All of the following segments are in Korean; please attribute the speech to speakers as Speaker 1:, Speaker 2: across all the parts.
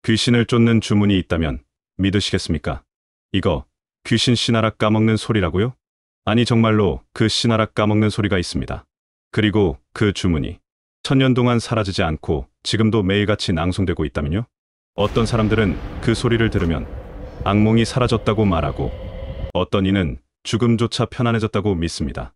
Speaker 1: 귀신을 쫓는 주문이 있다면 믿으시겠습니까? 이거 귀신 씨나락 까먹는 소리라고요? 아니 정말로 그 씨나락 까먹는 소리가 있습니다. 그리고 그 주문이 천년 동안 사라지지 않고 지금도 매일같이 낭송되고 있다면요? 어떤 사람들은 그 소리를 들으면 악몽이 사라졌다고 말하고 어떤 이는 죽음조차 편안해졌다고 믿습니다.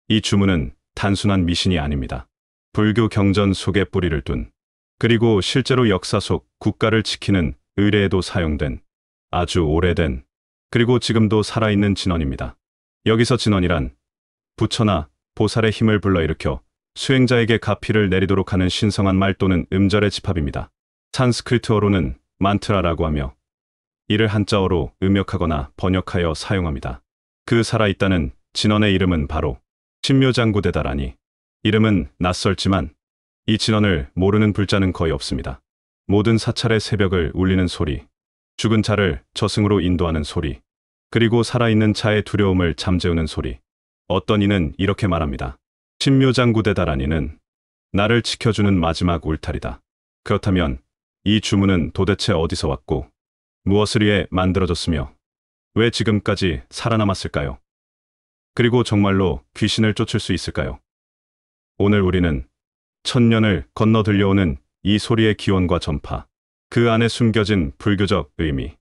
Speaker 1: 이 주문은 단순한 미신이 아닙니다. 불교 경전 속에 뿌리를 둔, 그리고 실제로 역사 속 국가를 지키는 의례에도 사용된 아주 오래된, 그리고 지금도 살아있는 진언입니다. 여기서 진언이란 부처나 보살의 힘을 불러일으켜 수행자에게 가피를 내리도록 하는 신성한 말 또는 음절의 집합입니다. 산스크리트어로는 만트라라고 하며 이를 한자어로 음역하거나 번역하여 사용합니다. 그 살아있다는 진언의 이름은 바로 신묘장구대다라니. 이름은 낯설지만 이 진언을 모르는 불자는 거의 없습니다. 모든 사찰의 새벽을 울리는 소리, 죽은 자를 저승으로 인도하는 소리, 그리고 살아있는 자의 두려움을 잠재우는 소리. 어떤 이는 이렇게 말합니다. 신묘장구대다라니는 나를 지켜주는 마지막 울타리다. 그렇다면 이 주문은 도대체 어디서 왔고 무엇을 위해 만들어졌으며 왜 지금까지 살아남았을까요? 그리고 정말로 귀신을 쫓을 수 있을까요? 오늘 우리는 천년을 건너 들려오는 이 소리의 기원과 전파, 그 안에 숨겨진 불교적 의미,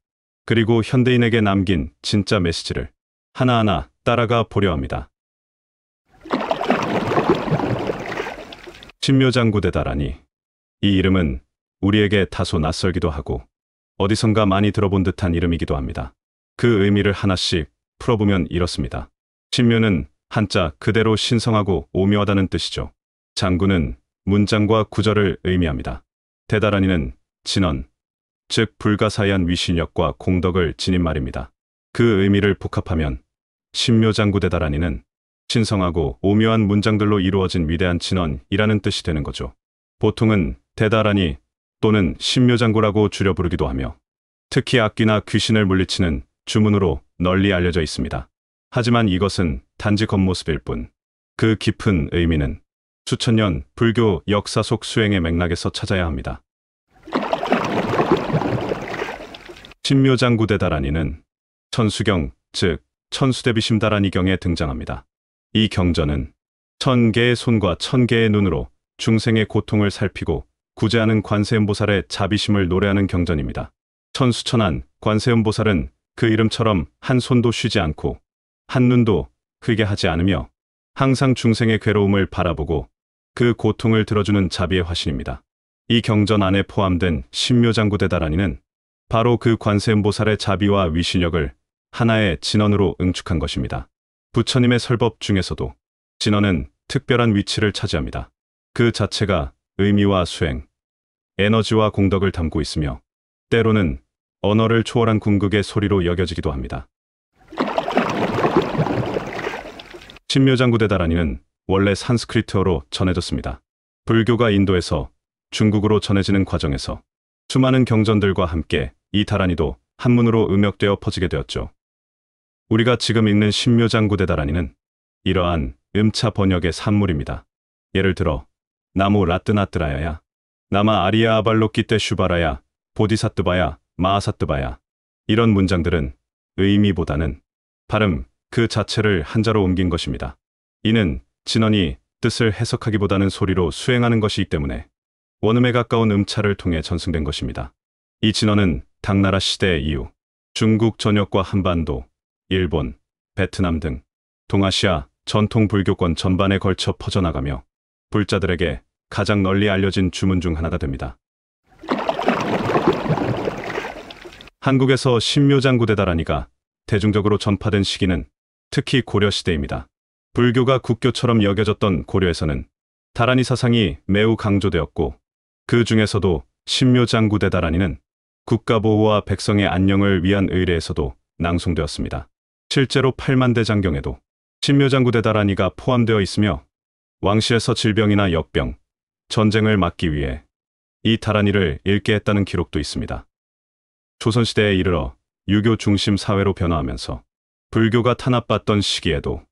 Speaker 1: 그리고 현대인에게 남긴 진짜 메시지를 하나하나 따라가 보려 합니다. 신묘장구대다라니. 이 이름은 우리에게 다소 낯설기도 하고 어디선가 많이 들어본 듯한 이름이기도 합니다. 그 의미를 하나씩 풀어보면 이렇습니다. 신묘는 한자 그대로 신성하고 오묘하다는 뜻이죠. 장구는 문장과 구절을 의미합니다. 대다라니는 진언, 즉 불가사의한 위신력과 공덕을 지닌 말입니다. 그 의미를 복합하면 신묘장구대다라니는 신성하고 오묘한 문장들로 이루어진 위대한 진언이라는 뜻이 되는 거죠. 보통은 대다라니 또는 신묘장구라고 줄여 부르기도 하며 특히 악귀나 귀신을 물리치는 주문으로 널리 알려져 있습니다. 하지만 이것은 단지 겉모습일 뿐, 그 깊은 의미는 수천 년 불교 역사 속 수행의 맥락에서 찾아야 합니다. 신묘장구대다라니는 천수경, 즉 천수대비심다라니경에 등장합니다. 이 경전은 1000개의 손과 1000개의 눈으로 중생의 고통을 살피고 구제하는 관세음보살의 자비심을 노래하는 경전입니다. 천수천한 관세음보살은 그 이름처럼 한 손도 쉬지 않고 한 눈도 크게 하지 않으며 항상 중생의 괴로움을 바라보고 그 고통을 들어주는 자비의 화신입니다. 이 경전 안에 포함된 신묘장구대다라니는 바로 그 관세음보살의 자비와 위신력을 하나의 진언으로 응축한 것입니다. 부처님의 설법 중에서도 진언은 특별한 위치를 차지합니다. 그 자체가 의미와 수행, 에너지와 공덕을 담고 있으며 때로는 언어를 초월한 궁극의 소리로 여겨지기도 합니다. 신묘장구대다라니는 원래 산스크리트어로 전해졌습니다. 불교가 인도에서 중국으로 전해지는 과정에서 수많은 경전들과 함께 이 다라니도 한문으로 음역되어 퍼지게 되었죠. 우리가 지금 읽는 신묘장구대다라니는 이러한 음차 번역의 산물입니다. 예를 들어 나무 라뜨나뜨라야야, 나마 아리야 아발로끼떼 슈바라야, 보디사뜨바야, 마하사뜨바야. 이런 문장들은 의미보다는 발음 그 자체를 한자로 옮긴 것입니다. 이는 진언이 뜻을 해석하기보다는 소리로 수행하는 것이기 때문에 원음에 가까운 음차를 통해 전승된 것입니다. 이 진언은 당나라 시대 이후 중국 전역과 한반도, 일본, 베트남 등 동아시아 전통 불교권 전반에 걸쳐 퍼져나가며 불자들에게 가장 널리 알려진 주문 중 하나가 됩니다. 한국에서 신묘장구대다라니가 대중적으로 전파된 시기는 특히 고려시대입니다. 불교가 국교처럼 여겨졌던 고려에서는 다라니 사상이 매우 강조되었고 그 중에서도 신묘장구대다라니는 국가보호와 백성의 안녕을 위한 의례에서도 낭송되었습니다. 실제로 팔만대장경에도 신묘장구대다라니가 포함되어 있으며 왕실에서 질병이나 역병, 전쟁을 막기 위해 이 다라니를 읽게 했다는 기록도 있습니다. 조선시대에 이르러 유교 중심 사회로 변화하면서 불교가 탄압받던 시기에도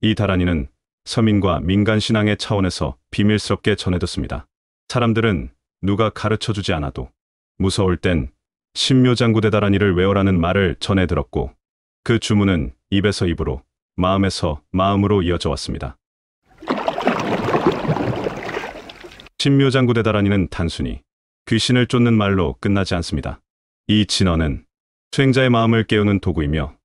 Speaker 1: 이 다라니는 서민과 민간 신앙의 차원에서 비밀스럽게 전해졌습니다. 사람들은 누가 가르쳐주지 않아도 무서울 땐 신묘장구대다라니를 외워라는 말을 전해 들었고 그 주문은 입에서 입으로, 마음에서 마음으로 이어져 왔습니다. 신묘장구대다라니는 단순히 귀신을 쫓는 말로 끝나지 않습니다. 이 진언은 수행자의 마음을 깨우는 도구이며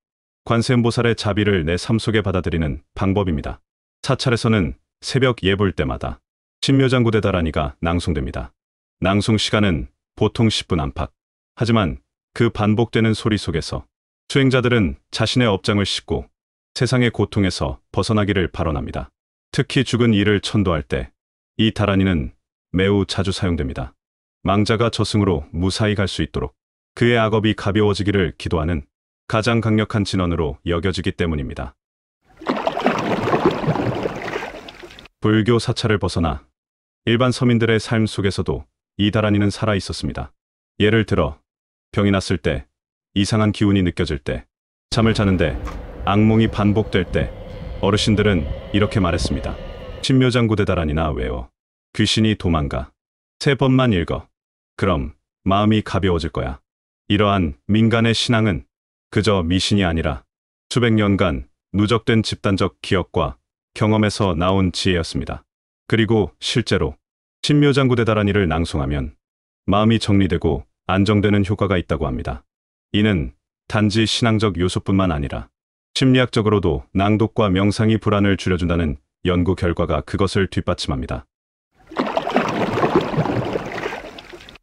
Speaker 1: 관세음보살의 자비를 내 삶 속에 받아들이는 방법입니다. 사찰에서는 새벽 예볼 때마다 신묘장구대다라니가 낭송됩니다. 낭송 시간은 보통 10분 안팎. 하지만 그 반복되는 소리 속에서 수행자들은 자신의 업장을 씻고 세상의 고통에서 벗어나기를 발언합니다. 특히 죽은 이를 천도할 때 이 다라니는 매우 자주 사용됩니다. 망자가 저승으로 무사히 갈 수 있도록 그의 악업이 가벼워지기를 기도하는 가장 강력한 진언으로 여겨지기 때문입니다. 불교 사찰을 벗어나 일반 서민들의 삶 속에서도 이 다라니는 살아 있었습니다. 예를 들어 병이 났을 때, 이상한 기운이 느껴질 때, 잠을 자는데 악몽이 반복될 때 어르신들은 이렇게 말했습니다. 신묘장구대다라니나 외워. 귀신이 도망가. 3번만 읽어. 그럼 마음이 가벼워질 거야. 이러한 민간의 신앙은 그저 미신이 아니라 수백 년간 누적된 집단적 기억과 경험에서 나온 지혜였습니다. 그리고 실제로 신묘장구대다라니를 낭송하면 마음이 정리되고 안정되는 효과가 있다고 합니다. 이는 단지 신앙적 요소뿐만 아니라 심리학적으로도 낭독과 명상이 불안을 줄여준다는 연구 결과가 그것을 뒷받침합니다.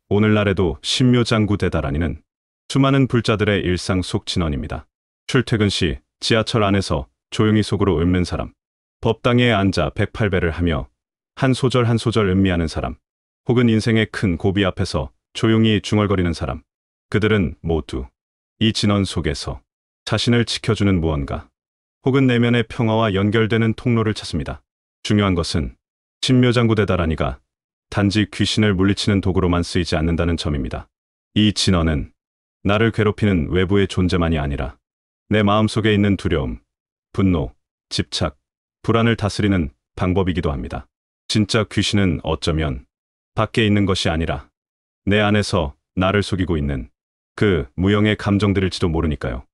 Speaker 1: 오늘날에도 신묘장구대다라니는 수많은 불자들의 일상 속 진언입니다. 출퇴근 시 지하철 안에서 조용히 속으로 읊는 사람, 법당에 앉아 108배를 하며 한 소절 한 소절 음미하는 사람, 혹은 인생의 큰 고비 앞에서 조용히 중얼거리는 사람, 그들은 모두 이 진언 속에서 자신을 지켜주는 무언가, 혹은 내면의 평화와 연결되는 통로를 찾습니다. 중요한 것은 신묘장구대다라니가 단지 귀신을 물리치는 도구로만 쓰이지 않는다는 점입니다. 이 진언은 나를 괴롭히는 외부의 존재만이 아니라 내 마음속에 있는 두려움, 분노, 집착, 불안을 다스리는 방법이기도 합니다. 진짜 귀신은 어쩌면 밖에 있는 것이 아니라 내 안에서 나를 속이고 있는 그 무형의 감정들일지도 모르니까요.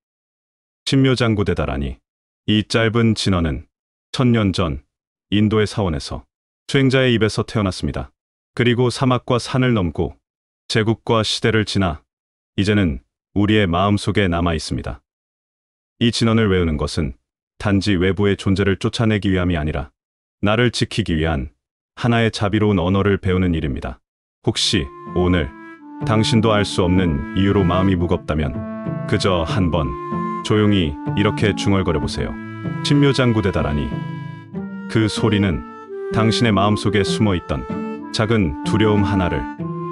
Speaker 1: 신묘장구대다라니. 이 짧은 진언은 1000년 전 인도의 사원에서 수행자의 입에서 태어났습니다. 그리고 사막과 산을 넘고 제국과 시대를 지나 이제는 우리의 마음속에 남아 있습니다. 이 진언을 외우는 것은 단지 외부의 존재를 쫓아내기 위함이 아니라 나를 지키기 위한 하나의 자비로운 언어를 배우는 일입니다. 혹시 오늘 당신도 알 수 없는 이유로 마음이 무겁다면 그저 한번 조용히 이렇게 중얼거려 보세요. 신묘장구대다라니. 그 소리는 당신의 마음속에 숨어있던 작은 두려움 하나를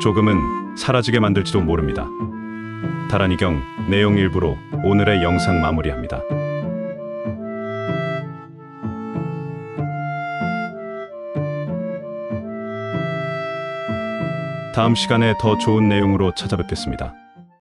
Speaker 1: 조금은 사라지게 만들지도 모릅니다. 다라니경 내용 일부로 오늘의 영상 마무리합니다. 다음 시간에 더 좋은 내용으로 찾아뵙겠습니다.